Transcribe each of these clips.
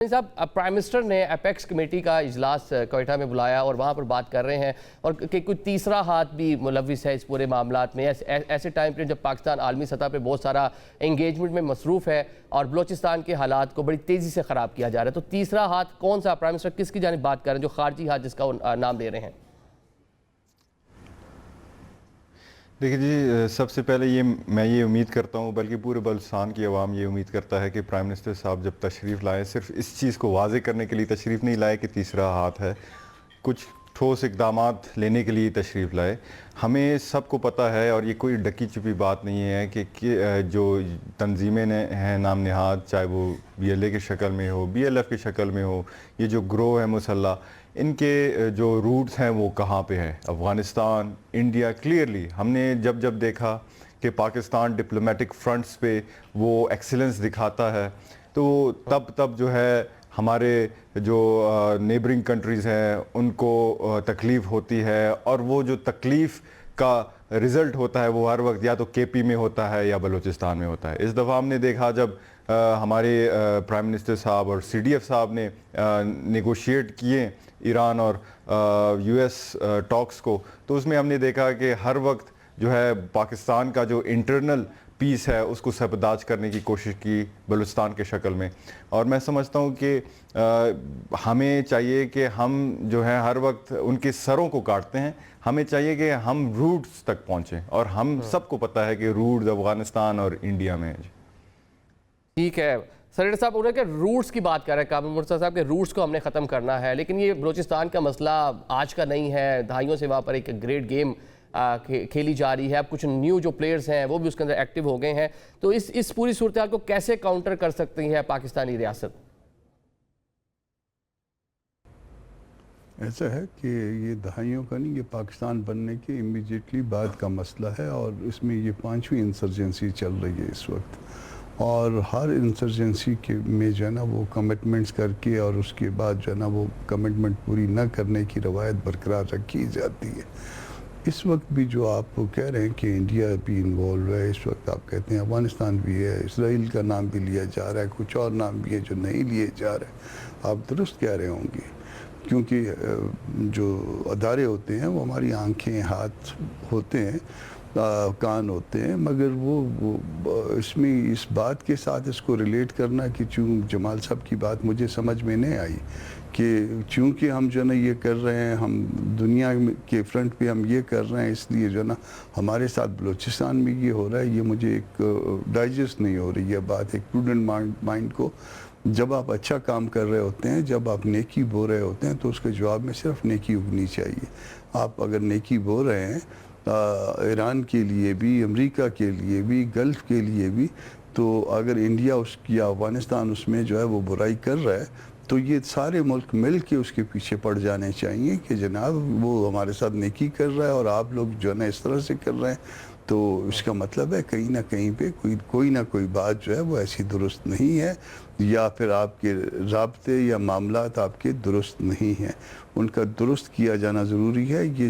साहब, prime minister ने apex committee का इजलास कोयटा में बुलाया और वहाँ पर बात कर रहे हैं और कि कोई तीसरा हाथ भी मुलविस है इस पूरे मामलात में। ऐसे टाइम पर जब पाकिस्तान आलमी सतह पे बहुत सारा एंगेजमेंट में मसरूफ़ है और बलोचिस्तान के हालात को बड़ी तेज़ी से ख़राब किया जा रहा है, तो तीसरा हाथ कौन सा, प्राइम मिनिस्टर किसकी जानिब बात कर रहे हैं, जो खारजी हाथ जिसका वो नाम ले रहे हैं? देखिए जी, सबसे पहले मैं ये उम्मीद करता हूँ, बल्कि पूरे बलूचिस्तान की आवाम ये उम्मीद करता है कि प्राइम मिनिस्टर साहब जब तशरीफ़ लाएँ, सिर्फ इस चीज़ को वाज़े करने के लिए तशरीफ़ नहीं लाए कि तीसरा हाथ है, कुछ ठोस इक़दामात लेने के लिए तशरीफ़ लाए। हमें सबको पता है और ये कोई ढकी छुपी बात नहीं है कि जो तंजीमें हैं नाम नहाद, चाहे वो BLA की शक्ल में हो, BLF की शक्ल में हो, ये जो ग्रोह है मुसल्ला, इनके जो रूट्स हैं वो कहाँ पे हैं? अफ़गानिस्तान, इंडिया। क्लियरली हमने जब जब देखा कि पाकिस्तान डिप्लोमेटिक फ्रंट्स पे वो एक्सीलेंस दिखाता है, तो तब जो है हमारे जो नेबरिंग कंट्रीज़ हैं उनको तकलीफ़ होती है, और वो जो तकलीफ़ का रिज़ल्ट होता है वो हर वक्त या तो KP में होता है या बलूचिस्तान में होता है। इस दफ़ा हमने देखा जब हमारे प्राइम मिनिस्टर साहब और CDF साहब ने नेगोशिएट किए ईरान और US टॉक्स को, तो उसमें हमने देखा कि हर वक्त जो है पाकिस्तान का जो इंटरनल पीस है उसको सबदाज करने की कोशिश की बलूचिस्तान के शक्ल में। और मैं समझता हूँ कि हमें चाहिए कि हम जो है हर वक्त उनके सरों को काटते हैं, हमें चाहिए कि हम रूट्स तक पहुँचें, और हम सबको पता है कि रूट्स अफ़गानिस्तान और इंडिया में है। ठीक है सर साहब, उन्हें के रूट्स की बात कर रहे हैं कामिल मुर्तज़ा साहब के रूट्स को हमने ख़त्म करना है, लेकिन ये बलूचिस्तान का मसला आज का नहीं है, दहाइयों से वहाँ पर एक ग्रेट गेम खेली जा रही है। अब कुछ न्यू जो प्लेयर्स हैं वो भी उसके अंदर एक्टिव हो गए हैं, तो इस पूरी सूरत हाल को कैसे काउंटर कर सकती है पाकिस्तानी रियासत? ऐसा है कि ये दहाइयों का नहीं, ये पाकिस्तान बनने के इमीडिएटली बाद का मसला है, और इसमें ये 5वीं इंसर्जेंसी चल रही है इस वक्त, और हर इंसर्जेंसी के में जो है ना वो कमिटमेंट्स करके और उसके बाद जो है ना वो कमिटमेंट पूरी न करने की रवायत बरकरार रखी जाती है। इस वक्त भी जो आप कह रहे हैं कि इंडिया भी इन्वॉल्व है, इस वक्त आप कहते हैं अफ़गानिस्तान भी है, इसराइल का नाम भी लिया जा रहा है, कुछ और नाम भी है जो नहीं लिए जा रहे। आप दुरुस्त कह रहे होंगे, क्योंकि जो अदारे होते हैं वो हमारी आंखें, हाथ होते हैं, कान होते हैं, मगर वो इसमें इस बात के साथ इसको रिलेट करना कि चूँ जमाल साहब की बात मुझे समझ में नहीं आई कि चूँकि हम जो है ना ये कर रहे हैं, हम दुनिया के फ्रंट पे हम ये कर रहे हैं, इसलिए जो है ना हमारे साथ बलूचिस्तान में ये हो रहा है, ये मुझे एक डाइजेस्ट नहीं हो रही है बात। एक प्रूडेंट माइंड को, जब आप अच्छा काम कर रहे होते हैं, जब आप नेकी बो रहे होते हैं, तो उसके जवाब में सिर्फ नेकी उगनी चाहिए। आप अगर नेकी बो रहे हैं ईरान के लिए भी, अमेरिका के लिए भी, गल्फ़ के लिए भी, तो अगर इंडिया उसकी या अफ़गानिस्तान उसमें जो है वो बुराई कर रहा है, तो ये सारे मुल्क मिल के उसके पीछे पड़ जाने चाहिए कि जनाब वो हमारे साथ नेकी कर रहा है और आप लोग जो है ना इस तरह से कर रहे हैं। तो इसका मतलब है कहीं ना कहीं पे कोई ना कोई बात जो है वो ऐसी दुरुस्त नहीं है, या फिर आपके राब्ते या मामलात आपके दुरुस्त नहीं हैं, उनका दुरुस्त किया जाना ज़रूरी है। ये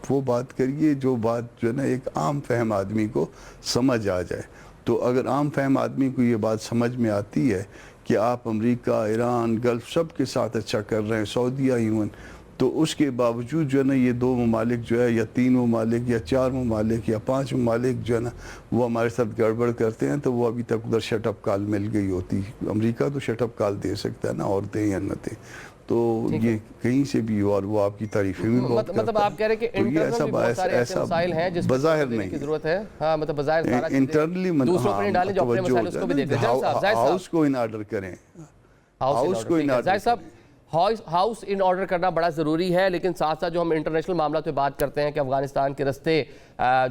वो बात करिए जो बात जो है ना एक आम फहम आदमी को समझ आ जाए। तो अगर आम फहम आदमी को ये बात समझ में आती है कि आप अमेरिका, ईरान, गल्फ़ सब के साथ अच्छा कर रहे हैं, सऊदीया यून, तो उसके बावजूद जो है ना ये 2 ममालिक जो है, या 3 ममालिक या 4 ममालिक या 5 ममालिक जो है ना वो हमारे साथ गड़बड़ करते हैं, तो वो अभी तक उधर शटअप कॉल मिल गई होती। अमेरिका तो शटअप कॉल दे सकता है ना, और दें या न दें, तो ये कहीं से भी, और वो आपकी तारीफें भी बहुत मतलब आप कह रहे हैं कि इंटरनल भी बहुत सारे ऐसे मसाइल हैं जिस पर बज़ाहिर नहीं की जरूरत है। हाँ, मतलब बज़ाहिर सारा इंटरनली दूसरों पर नहीं डालें, जो अपने मसाइल उसको भी देखें। हाउस को इन ऑर्डर करें, हाउस को इन ऑर्डर साहब, हाउस इन ऑर्डर करना बड़ा ज़रूरी है, लेकिन साथ साथ जो हम इंटरनेशनल मामला पे बात करते हैं कि अफगानिस्तान के रस्ते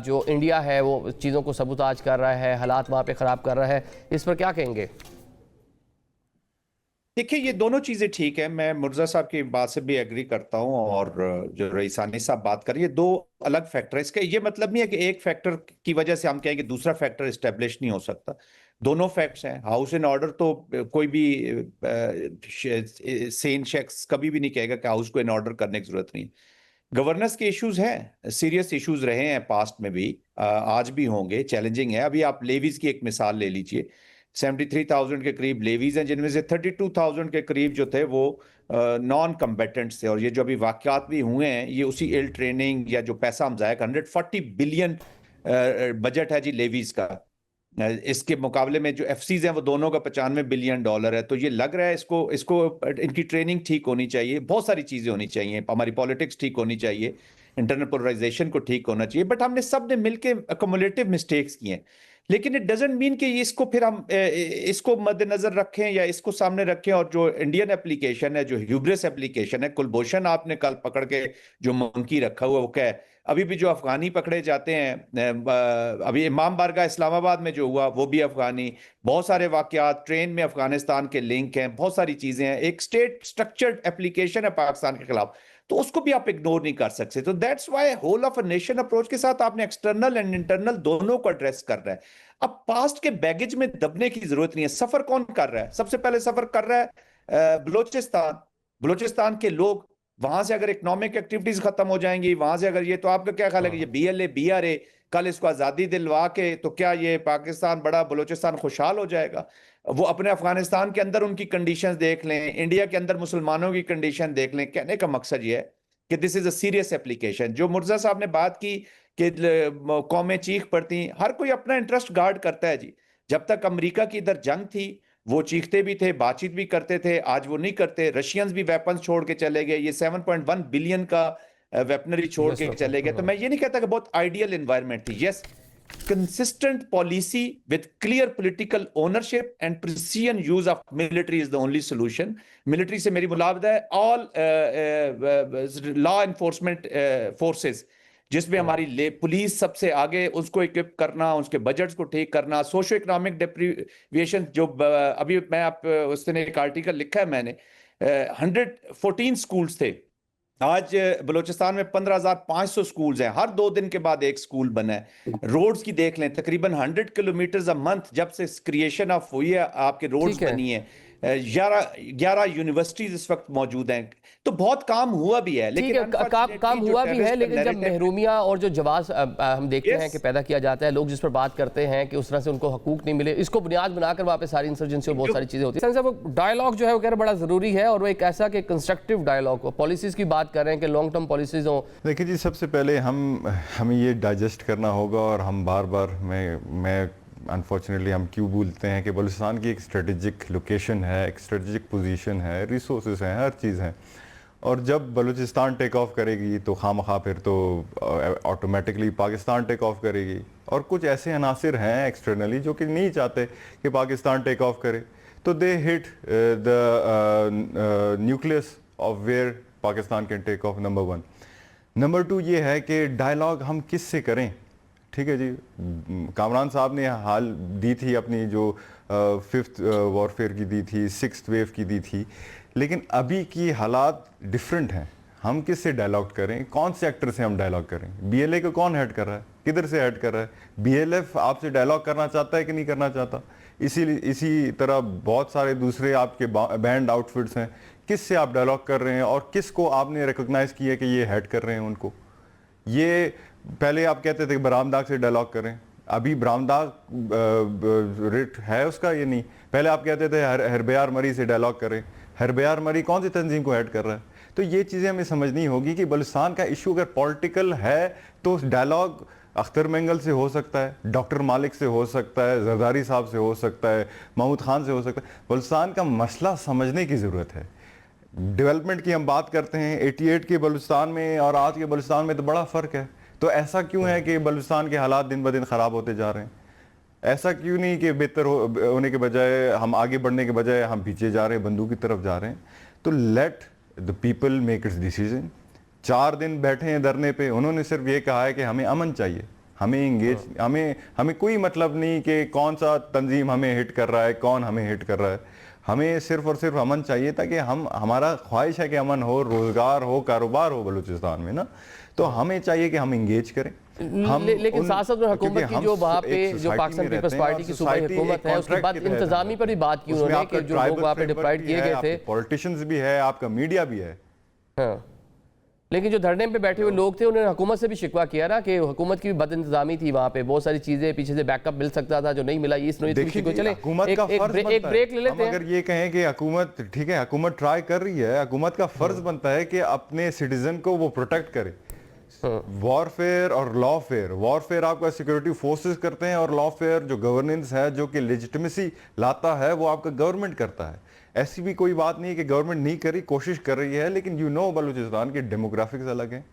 जो इंडिया है वो चीज़ों को सबूताज कर रहा है, हालात वहाँ पे ख़राब कर रहा है, इस पर क्या कहेंगे? देखिए, ये दोनों चीजें ठीक है, मैं मुर्तज़ा साहब की बात से भी एग्री करता हूं, और जो रईसानी साहब बात कर रही है, 2 अलग फैक्टर है। इसका ये मतलब नहीं है कि एक फैक्टर की वजह से हम कहेंगे दूसरा फैक्टर इस्टेब्लिश नहीं हो सकता। दोनों फैक्ट्स हैं। हाउस इन ऑर्डर तो कोई भी सेन शख्स कभी भी नहीं कहेगा कि हाउस को इन ऑर्डर करने की जरूरत नहीं। गवर्नेंस के इश्यूज हैं, सीरियस इश्यूज रहे हैं पास्ट में भी, आज भी होंगे, चैलेंजिंग है। अभी आप लेवीज की एक मिसाल ले लीजिए, 73,000 के करीब लेवीज हैं, जिनमें से 32,000 के करीब जो थे वो नॉन कम्बेटेंट्स थे। और ये जो अभी वाकयात भी हुए हैं, ये उसी इल ट्रेनिंग या जो पैसा हम ज़ाया 140 बिलियन बजट है जी लेवीज का। इसके मुकाबले में जो एफसीज हैं वो दोनों का 95 बिलियन डॉलर है। तो ये लग रहा है इसको इनकी ट्रेनिंग ठीक होनी चाहिए, बहुत सारी चीजें होनी चाहिए, हमारी पॉलिटिक्स ठीक होनी चाहिए, इंटरनल पोलराइजेशन को ठीक होना चाहिए। बट हमने सब ने मिलकर अकोमोलेटिव मिस्टेक्स किए हैं। लेकिन इट डजंट मीन कि इसको फिर हम इसको मद्देनजर रखें या इसको सामने रखें। और जो इंडियन एप्लीकेशन है, जो ह्यूब्रिस एप्लीकेशन है, कुलभूषण आपने कल पकड़ के जो मंकी रखा हुआ वो क्या है, अभी भी जो अफगानी पकड़े जाते हैं, अभी इमाम बारगाह इस्लामाबाद में जो हुआ वो भी अफगानी, बहुत सारे वाकयात, ट्रेन में अफगानिस्तान के लिंक हैं, बहुत सारी चीजें हैं। एक स्टेट स्ट्रक्चर्ड एप्लीकेशन है पाकिस्तान के खिलाफ, तो उसको भी आप इग्नोर नहीं कर सकते। तो that's why whole of a nation approach के साथ आपने एक्सटर्नल एंड इंटरनल दोनों को एड्रेस कर रहा है। अब पास्ट के बैगेज में दबने की जरूरत नहीं है। सफर कौन कर रहा है? सबसे पहले सफर कर रहा है बलोचिस्तान के लोग। वहां से अगर इकोनॉमिक एक्टिविटीज खत्म हो जाएंगी, वहां से अगर ये, तो आपका क्या ख्याल है कि ये BLA BRA कल इसको आजादी दिलवा के, तो क्या ये पाकिस्तान बड़ा बलोचिस्तान खुशहाल हो जाएगा? वो अपने अफगानिस्तान के अंदर उनकी कंडीशंस देख लें, इंडिया के अंदर मुसलमानों की कंडीशन देख लें। कहने का मकसद ये है कि this is a serious application. जो मुर्जा साहब ने बात की कि कौमें चीख पड़ती, हर कोई अपना इंटरेस्ट गार्ड करता है जी। जब तक अमेरिका की इधर जंग थी वो चीखते भी थे, बातचीत भी करते थे, आज वो नहीं करते। रशियंस भी वेपन्स छोड़ के चले गए, ये 7.1 बिलियन का वेपनरी छोड़ के चले गए। तो मैं ये नहीं कहता कि बहुत आइडियल एनवायरनमेंट थी। Yes, consistent policy with clear political ownership and precision use of military is the only solution. Military से मेरी मुलावदा है all law enforcement forces, जिसमें हमारी पुलिस सबसे आगे, उसको इक्विप करना, उसके बजट्स को ठीक करना, सोशो इकोनॉमिक डेप्रीविएशन जो अभी मैं आप उस दिन एक आर्टिकल लिखा है मैंने, 114 स्कूल्स थे, आज बलूचिस्तान में 15,500 स्कूल्स हैं, हर 2 दिन के बाद एक स्कूल बना है। रोड्स की देख लें, तकरीबन 100 किलोमीटर अ मंथ जब से क्रिएशन ऑफ हुई है आपके रोड्स बनी है। 11 यूनिवर्सिटीज इस वक्त मौजूद हैं। तो बहुत काम हुआ भी है, लेकिन काम हुआ भी है, लेकिन जब महरूमिया और जो जवाब हम देखते हैं कि पैदा किया जाता है, लोग जिस पर बात करते हैं कि उस तरह से उनको हकूक नहीं मिले, इसको बुनियाद बनाकर वहाँ पे सारी इंसर्जेंसी और बहुत सारी चीज़ें होती हैं। वो डायलॉग जो है वो कह रहे बड़ा ज़रूरी है, और वो एक ऐसा कि कंस्ट्रक्टिव डायलॉग हो। पॉलिसीज़ की बात कर रहे हैं कि लॉन्ग टर्म पॉलिसीज़ हों। देखिए जी, सबसे पहले हमें ये डाइजेस्ट करना होगा, और हम बार बार मैं अनफॉर्चुनेटली हम क्यों भूलते हैं कि बलूचिस्तान की एक स्ट्रेटेजिक लोकेशन है, एक स्ट्रेटेजिक पोजीशन है, रिसोर्सेज हैं, हर चीज़ हैं। और जब बलूचिस्तान टेक ऑफ करेगी तो खामखा फिर तो ऑटोमेटिकली पाकिस्तान टेक ऑफ करेगी। और कुछ ऐसे अनासिर हैं एक्सटर्नली जो कि नहीं चाहते कि पाकिस्तान टेक ऑफ करे, तो they hit the nucleus of where Pakistan can take off, number 1। Number 2 ये है कि डायलॉग हम किस से करें। ठीक है जी, कामरान साहब ने हाल दी थी अपनी जो 5th वॉरफेयर की दी थी, 6th वेव की दी थी, लेकिन अभी की हालात डिफरेंट हैं। हम किस से डायलॉग करें, कौन से एक्टर से हम डायलॉग करें? BLA को कौन हेड कर रहा है, किधर से हेड कर रहा है? BLF आपसे डायलॉग करना चाहता है कि नहीं करना चाहता? इसी तरह बहुत सारे दूसरे आपके बैंड आउटफिट्स हैं, किस से आप डायलॉग कर रहे हैं और किसको आपने रिकॉग्नाइज किया कि ये हेड कर रहे हैं उनको? ये पहले आप कहते थे बरामदाग से डायलॉग करें, अभी बरामदाग रेट है उसका ये नहीं। पहले आप कहते थे हरबयार मरी से डायलॉग करें, हरबयार मरी कौन सी तंजीम को हेड कर रहा है? तो ये चीज़ें हमें समझनी होगी कि बलूचिस्तान का इशू अगर पॉलिटिकल है तो डायलॉग अख्तर मेंगल से हो सकता है, डॉक्टर मालिक से हो सकता है, जरदारी साहब से हो सकता है, महमूद खान से हो सकता है। बलूचिस्तान का मसला समझने की ज़रूरत है। डेवलपमेंट की हम बात करते हैं, 88 के बलूचिस्तान में और आज के बलूचिस्तान में तो बड़ा फ़र्क है। तो ऐसा क्यों है कि बलूचिस्तान के हालात दिन ब दिन ख़राब होते जा रहे हैं? ऐसा क्यों नहीं कि बेहतर होने के बजाय, हम आगे बढ़ने के बजाय हम पीछे जा रहे हैं, बंदूक की तरफ जा रहे हैं? तो let the people make it's decision. 4 दिन बैठे हैं धरने पे, उन्होंने सिर्फ ये कहा है कि हमें अमन चाहिए, हमें इंगेज, हमें कोई मतलब नहीं कि कौन सा तंजीम हमें हिट कर रहा है, कौन हमें हिट कर रहा है। हमें सिर्फ और सिर्फ अमन चाहिए ताकि हमारा ख्वाहिश है कि अमन हो, रोज़गार हो, कारोबार हो बलूचिस्तान में ना। तो हमें चाहिए कि हम इंगेज करें। लेकिन साथ साथ हुकूमत की जो वहाँ पे जो पाकिस्तान पीपल्स पार्टी की सूबाई हुकूमत है, उसके बाद इंतजामी पर भी बात की उन्होंने कि जो लोग वहाँ पे डिप्लॉयड किए गए थे, पॉलिटिशियंस भी है, आपका मीडिया भी है। हाँ, लेकिन जो धरने पे बैठे हुए लोग थे उन्होंने हुकूमत से भी शिकवा किया ना कि हुकूमत की भी बदइंतजामी थी, वहाँ पे बहुत सारी चीजें पीछे से बैकअप मिल सकता था जो नहीं मिला। ये चले हुकूमत का फर्ज एक बनता ब्रेक ले है। लेते हम हैं। अगर ये कहें कि हुकूमत ठीक है, हुकूमत ट्राई कर रही है, हुकूमत का फर्ज बनता है कि अपने सिटीजन को वो प्रोटेक्ट करे। वॉरफेयर और लॉफेयर, वॉरफेयर आपका सिक्योरिटी फोर्सेस करते हैं और लॉफेयर जो गवर्नेंस है, जो कि लेजिटिमेसी लाता है, वो आपका गवर्नमेंट करता है। ऐसी भी कोई बात नहीं है कि गवर्नमेंट नहीं करी, कोशिश कर रही है, लेकिन बलूचिस्तान के डेमोग्राफिक्स अलग हैं।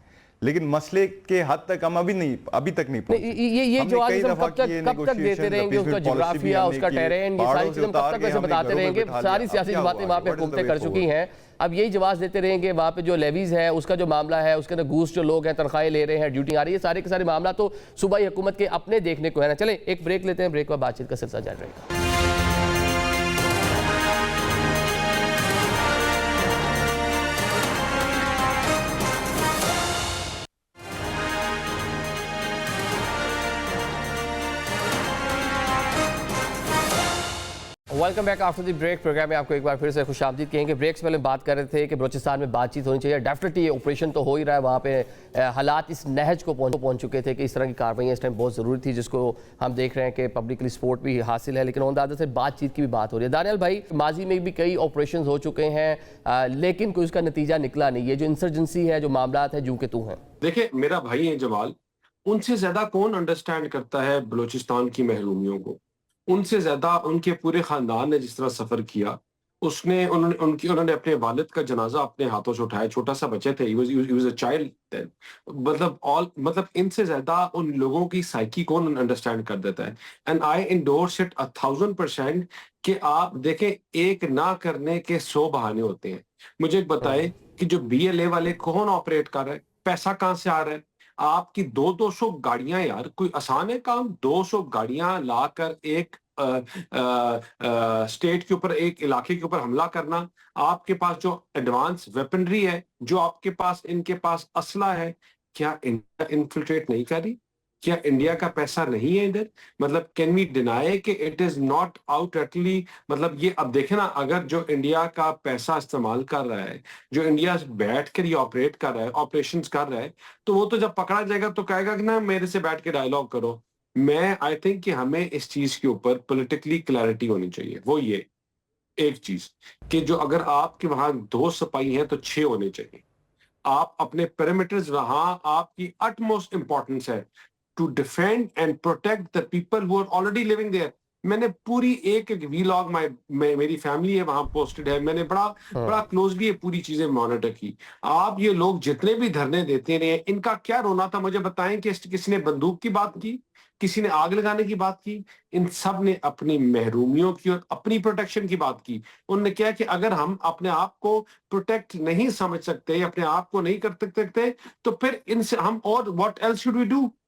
लेकिन मसले के हद तक हम अभी तक नहीं पहुंचे। ये जो आज हम कब तक देते रहेंगे, उसका जियोग्राफिया, उसका टेरेन, ये सारी चीजें हम कब तक वैसे बताते रहेंगे। सारी सियासी बातें वहाँ पे हुकूमतें कर चुकी हैं, अब यही जवाब देते रहेंगे। वहाँ पे जो लेवीज है उसका जो मामला है, उसके अंदर घूस जो लोग हैं तनख्वाहें ले रहे हैं, ड्यूटी आ रही है, सारे के सारे मामला तो सूबाई हुकूमत के अपने देखने को है ना। चले एक ब्रेक लेते हैं, ब्रेक के बाद बातचीत का सिलसिला जारी रहेगा। Welcome back after the break. Programme में आपको एक बार फिर से खुशामदीद कहेंगे। ब्रेक से पहले बात कर रहे थे कि बलूचिस्तान में बातचीत होनी चाहिए। डेफिनेटली ये ऑपरेशन तो हो ही रहा है, वहाँ पे हालात इस नहज को पहुँच चुके थे कि इस तरह की कार्रवाई इस टाइम बहुत ज़रूरी थी, जिसको हम देख रहे हैं कि पब्लिकली सपोर्ट भी हासिल है। लेकिन ऑन द अदर से बातचीत की भी बात हो रही है। दानियाल भाई, माजी में भी कई ऑपरेशन हो चुके हैं, लेकिन कोई उसका नतीजा निकला नहीं। ये जो इंसर्जेंसी है, जो मामला है, जू के तू हैं। देखिए, मेरा भाई है जमाल, उनसे ज्यादा कौन अंडरस्टैंड करता है बलूचिस्तान की महरूमियों को। उनसे ज्यादा उनके पूरे खानदान ने जिस तरह सफर किया, उन्होंने अपने वालिद का जनाजा अपने हाथों से उठाया। छोटा सा बच्चे थे, he was a child then। मतलब इनसे ज्यादा उन लोगों की साइकी कौन अंडरस्टैंड कर देता है। एंड आई इंडोर्स इट 1000% कि आप देखें, एक ना करने के 100 बहाने होते हैं। मुझे एक बताएं कि जो BLA वाले कौन ऑपरेट कर रहे हैं, पैसा कहां से आ रहा है। आपकी 200 गाड़ियां, यार कोई आसान है काम? 200 गाड़ियां लाकर एक स्टेट के ऊपर, एक इलाके के ऊपर हमला करना। आपके पास जो एडवांस वेपनरी है, जो आपके पास, इनके पास असला है, क्या इंडिया इन्फिल्ट्रेट नहीं कर रही? क्या इंडिया का पैसा नहीं है इधर? मतलब कैन वी डिनाई कि इट इज नॉट आउटली, मतलब ये अब देखे ना, अगर जो इंडिया का पैसा इस्तेमाल कर रहा है, जो इंडिया बैठ कर ये ऑपरेट कर रहा है, ऑपरेशंस कर रहा है, तो वो तो जब पकड़ा जाएगा तो कहेगा कि ना मेरे से बैठ के डायलॉग करो। मैं आई थिंक कि हमें इस चीज के ऊपर पॉलिटिकली क्लैरिटी होनी चाहिए। वो ये एक चीज कि जो अगर आपके वहां 2 सिपाही हैं तो 6 होने चाहिए। आप अपने पेरिमीटर्स, वहां आपकी अटमोस्ट इंपॉर्टेंस है to defend and protect the people who are already living there. मैंने पूरी एक वीलॉग, मेरी फैमिली है वहां पोस्टेड है, मैंने बड़ा क्लोजली ये पूरी चीजें मॉनिटर की। आप ये लोग जितने भी धरने देते रहे, इनका क्या रोना था? मुझे बताएं कि किसी ने बंदूक की बात की, किसी ने आग लगाने की बात की? इन सब ने अपनी महरूमियों की और अपनी प्रोटेक्शन की बात की। उन्होंने कहा कि अगर हम अपने आप को प्रोटेक्ट नहीं समझ सकते, अपने आप को नहीं कर सकते, तो फिर इनसे हम, और what else should we do?